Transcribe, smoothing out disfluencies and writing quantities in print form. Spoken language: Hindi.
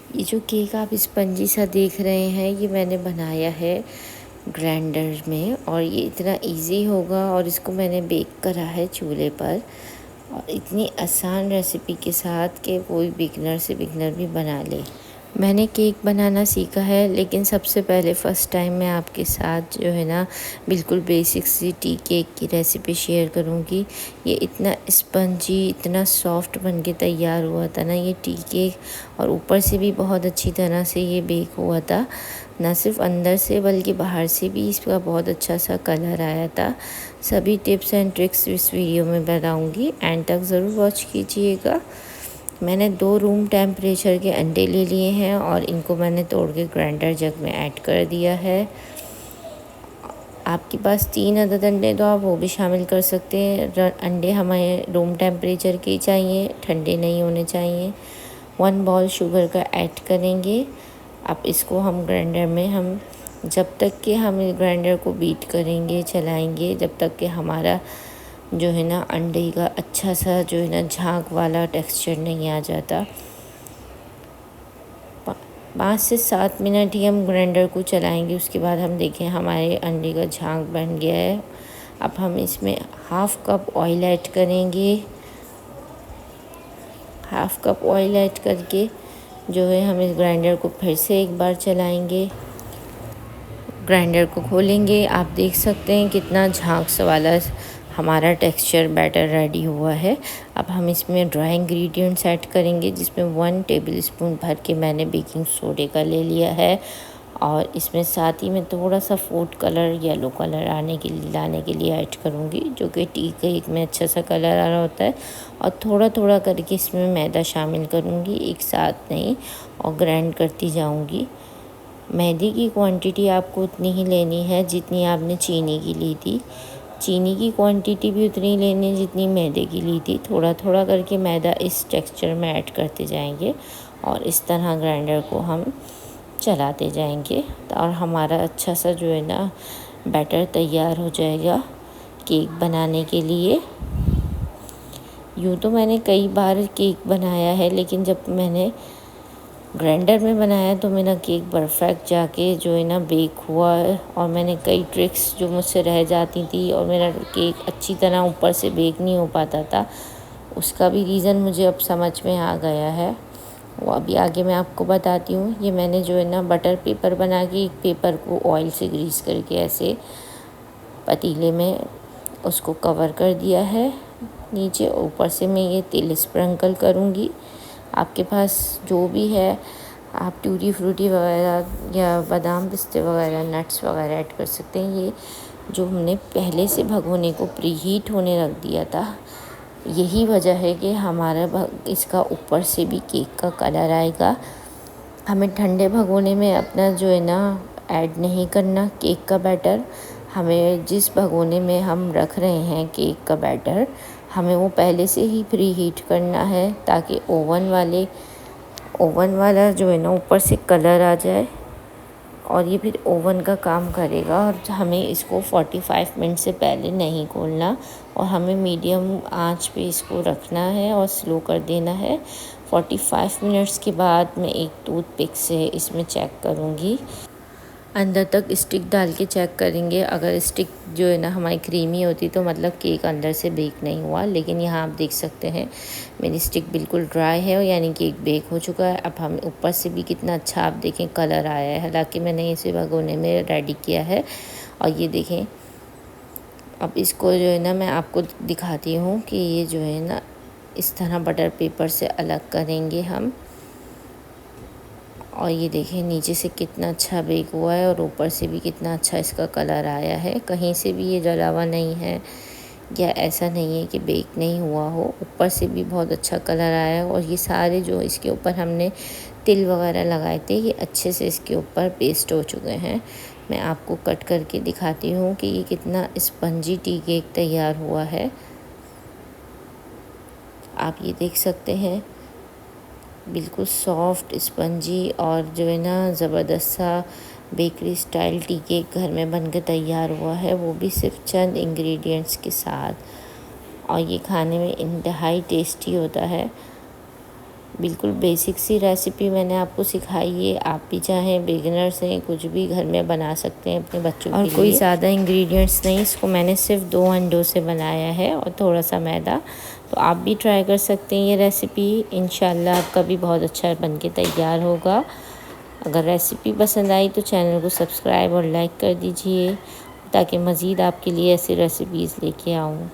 ये जो केक आप स्पंजी सा देख रहे हैं, ये मैंने बनाया है ग्राइंडर में और ये इतना इजी होगा और इसको मैंने बेक करा है चूल्हे पर और इतनी आसान रेसिपी के साथ कि कोई बिगनर से बिगनर भी बना ले। मैंने केक बनाना सीखा है, लेकिन सबसे पहले फ़र्स्ट टाइम मैं आपके साथ जो है ना बिल्कुल बेसिक सी टी केक की रेसिपी शेयर करूँगी। ये इतना स्पंजी, इतना सॉफ्ट बन के तैयार हुआ था ना ये टी केक, और ऊपर से भी बहुत अच्छी तरह से ये बेक हुआ था। ना सिर्फ अंदर से बल्कि बाहर से भी इसका बहुत अच्छा सा कलर आया था। सभी टिप्स एंड ट्रिक्स इस वीडियो में बताऊँगी, एंड तक ज़रूर वॉच कीजिएगा। मैंने 2 रूम टेम्परेचर के अंडे ले लिए हैं और इनको मैंने तोड़ के ग्राइंडर जग में ऐड कर दिया है। आपके पास 3 अदद अंडे तो आप वो भी शामिल कर सकते हैं। अंडे हमें रूम टेम्परेचर के चाहिए, ठंडे नहीं होने चाहिए। 1 बॉल शुगर का ऐड करेंगे। अब इसको हम ग्राइंडर में जब तक कि हम इस ग्राइंडर को बीट करेंगे, चलाएंगे, जब तक कि हमारा जो है ना अंडे का अच्छा सा जो है ना झाग वाला टेक्सचर नहीं आ जाता। 5 से 7 मिनट ही हम ग्राइंडर को चलाएंगे। उसके बाद हम देखें हमारे अंडे का झाग बन गया है। अब हम इसमें हाफ़ कप ऑयल ऐड करेंगे। हाफ़ कप ऑयल ऐड करके जो है हम इस ग्राइंडर को फिर से एक बार चलाएंगे। ग्राइंडर को खोलेंगे, आप देख सकते हैं कितना झाग सा वाला हमारा टेक्सचर बैटर रेडी हुआ है। अब हम इसमें ड्राई इंग्रेडिएंट्स ऐड करेंगे, जिसमें 1 टेबलस्पून भर के मैंने बेकिंग सोडे का ले लिया है और इसमें साथ ही में थोड़ा सा फूड कलर, येलो कलर लाने के लिए ऐड करूँगी, जो कि टी केक में अच्छा सा कलर आ रहा होता है। और थोड़ा थोड़ा करके इसमें मैदा शामिल करूँगी, एक साथ नहीं, और ग्राइंड करती जाऊँगी। मैदे की क्वांटिटी आपको उतनी ही लेनी है जितनी आपने चीनी की ली थी। चीनी की क्वांटिटी भी उतनी ही लेनी है जितनी मैदे की ली थी। थोड़ा थोड़ा करके मैदा इस टेक्सचर में ऐड करते जाएंगे और इस तरह ग्राइंडर को हम चलाते जाएंगे और हमारा अच्छा सा जो है ना बैटर तैयार हो जाएगा केक बनाने के लिए। यूँ तो मैंने कई बार केक बनाया है, लेकिन जब मैंने ग्राइंडर में बनाया तो मेरा केक परफेक्ट जाके जो है ना बेक हुआ है। और मैंने कई ट्रिक्स जो मुझसे रह जाती थी और मेरा केक अच्छी तरह ऊपर से बेक नहीं हो पाता था, उसका भी रीज़न मुझे अब समझ में आ गया है। वो अभी आगे मैं आपको बताती हूँ। ये मैंने जो है ना बटर पेपर बना के एक पेपर को ऑयल से ग्रीस करके ऐसे पतीले में उसको कवर कर दिया है। नीचे ऊपर से मैं ये तिल स्प्रिंकल करूँगी। आपके पास जो भी है, आप टूटी फ्रूटी वगैरह या बादाम पिस्ते वगैरह, नट्स वगैरह ऐड कर सकते हैं। ये जो हमने पहले से भगोने को प्री हीट होने रख दिया था, यही वजह है कि हमारा इसका ऊपर से भी केक का कलर आएगा। हमें ठंडे भगोने में अपना जो है ना ऐड नहीं करना केक का बैटर। हमें जिस भगोने में हम रख रहे हैं केक का बैटर, हमें वो पहले से ही प्री हीट करना है, ताकि ओवन वाला जो है ना ऊपर से कलर आ जाए और ये फिर ओवन का काम करेगा। और हमें इसको 45 मिनट से पहले नहीं खोलना और हमें मीडियम आंच पे इसको रखना है और स्लो कर देना है। 45 मिनट्स के बाद मैं एक टूथपिक से इसमें चेक करूँगी, अंदर तक स्टिक डाल के चेक करेंगे। अगर स्टिक जो है ना हमारी क्रीमी होती तो मतलब केक अंदर से बेक नहीं हुआ। लेकिन यहाँ आप देख सकते हैं मेरी स्टिक बिल्कुल ड्राई है, यानी केक बेक हो चुका है। अब हम ऊपर से भी कितना अच्छा आप देखें कलर आया है, हालांकि मैंने इसे भगोने में रेडी किया है। और ये देखें, अब इसको जो है ना मैं आपको दिखाती हूँ कि ये जो है ना इस तरह बटर पेपर से अलग करेंगे हम। और ये देखें नीचे से कितना अच्छा बेक हुआ है और ऊपर से भी कितना अच्छा इसका कलर आया है। कहीं से भी ये जला हुआ नहीं है या ऐसा नहीं है कि बेक नहीं हुआ हो, ऊपर से भी बहुत अच्छा कलर आया है। और ये सारे जो इसके ऊपर हमने तिल वगैरह लगाए थे, ये अच्छे से इसके ऊपर पेस्ट हो चुके हैं। मैं आपको कट करके दिखाती हूँ कि ये कितना स्पंजी टी केक तैयार हुआ है। आप ये देख सकते हैं बिल्कुल सॉफ्ट, स्पंजी और जो है ना ज़बरदस्त सा बेकरी स्टाइल टी केक घर में बनकर तैयार हुआ है, वो भी सिर्फ चंद इंग्रेडिएंट्स के साथ। और ये खाने में इंतहाई टेस्टी होता है। बिल्कुल बेसिक सी रेसिपी मैंने आपको सिखाई है। आप भी चाहें बिगिनर्स हैं कुछ भी घर में बना सकते हैं अपने बच्चों के लिए। और कोई ज़्यादा इंग्रेडिएंट्स नहीं, इसको मैंने सिर्फ 2 अंडों से बनाया है और थोड़ा सा मैदा। तो आप भी ट्राई कर सकते हैं ये रेसिपी, इंशाल्लाह आपका भी बहुत अच्छा बन के तैयार होगा। अगर रेसिपी पसंद आई तो चैनल को सब्सक्राइब और लाइक कर दीजिए ताकि मज़ीद आपके लिए ऐसी रेसिपीज़ लेके आऊँ।